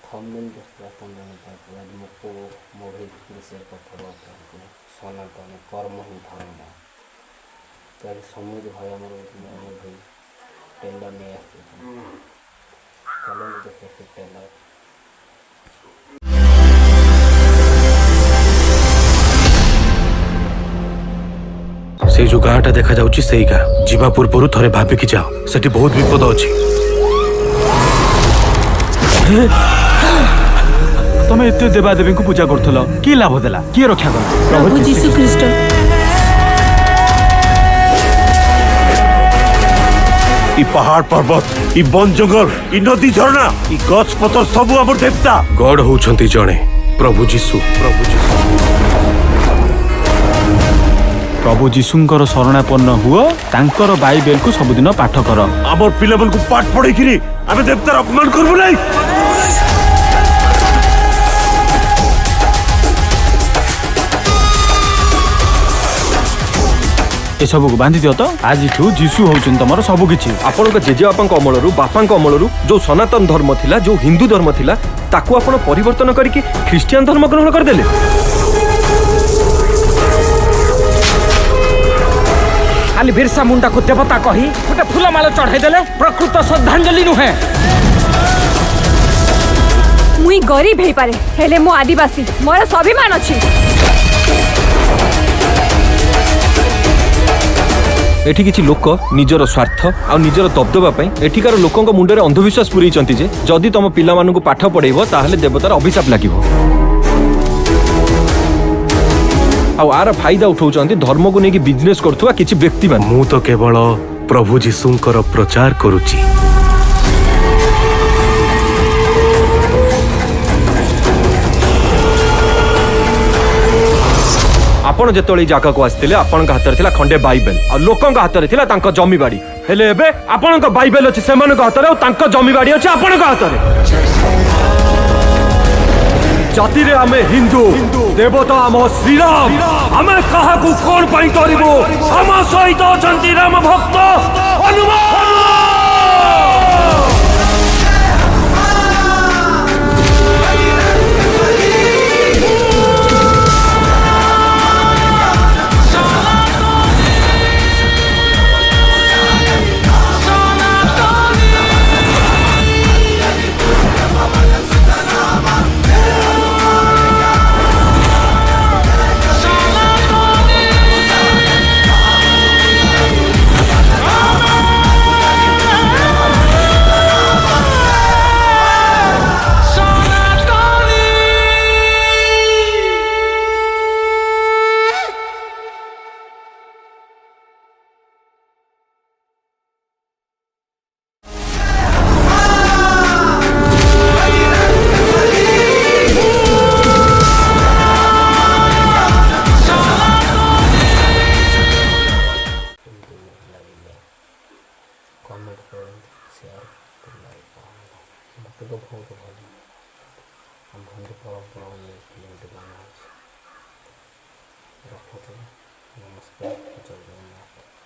Thumbnail देखला तुम जानता आज मुको मूवी विषय कथबार्ता सनातन कर्म ही धर्म तो समीर भाई आम मूवी टेलर नहीं आसते चलो देखे से टेलर से जो गाँटा देखा जाउची सेही गाँ जीवा पूर्व थरे भाविकी जाओ सेठी बहुत विपद अछि तमे एते देवादेवी को पूजा करथलो की लाभ देला की रक्षा कर प्रभु यीशु ख्रीष्ट ई पहाड़ पर्वत ई वन जंगल ई नदी झरना ई गछ पतर सब हमर देवता गॉड होउछंती जणे प्रभु यीशु प्रभु जीशुंकर शरणापन्न हुओ तांकर बाइबल को सबुदिन पाठ कर हमर पिलाबल को पाठ पढ़े किरी आमे देवतार अपमान करबो नै ए सब को बांधी दियो तो आज जीशु होउछन तमर सब किछि आपन जेजेबापा अमलरू बापा अमलरू जो सनातन धर्म थिला जो हिंदू धर्म थिला ताकू आपन परिवर्तन करके ख्रिस्टियन धर्म ग्रहण कर देले खाली बिरसा मुंडा को देवता कही गोटे फूलमाल चढ़ाई देले प्रकृत श्रद्धांजलि नुहे मुई गरीब हे पारे हेले मो आदिवासी मोर स्वाभिमान अछि एठी किछि लोक निजर स्वार्थ आ निजर दबदबा पई एठिकार लोकंक मुंडरे अंधविश्वास पुरई चंती जे जदि तम पिला मानु को पाठ पढेइबो ताहले देवतार अभिशाप लागिबो आर फायदा उठाउछंती धर्म को नेकी बिजनेस करथुवा किछि व्यक्ति मान मु तो केवल प्रभु जीशुंकर प्रचार करूची आपण जेतोली जाका को आस्थिले आपण हाथ थिला खंडे बाइबल आ लोकंक हाथ थिला तांका जमी बाड़ी हेले एबे आपण बाइबल अछि सेमान हाथ रे तांका जमी बाड़ी अछि आपण हाथ रे जाति रे आमे हिंदू देवता आम श्रीराम आमे कहा को कोन पई करिवो हम सहित अछंती राम भक्त हनुमान कमेंट करें शेयर लाइक मत तो बहुत भल हम हिंदू परंपरा फिल्म बना रखते नमस्कार जय जगन्नाथ।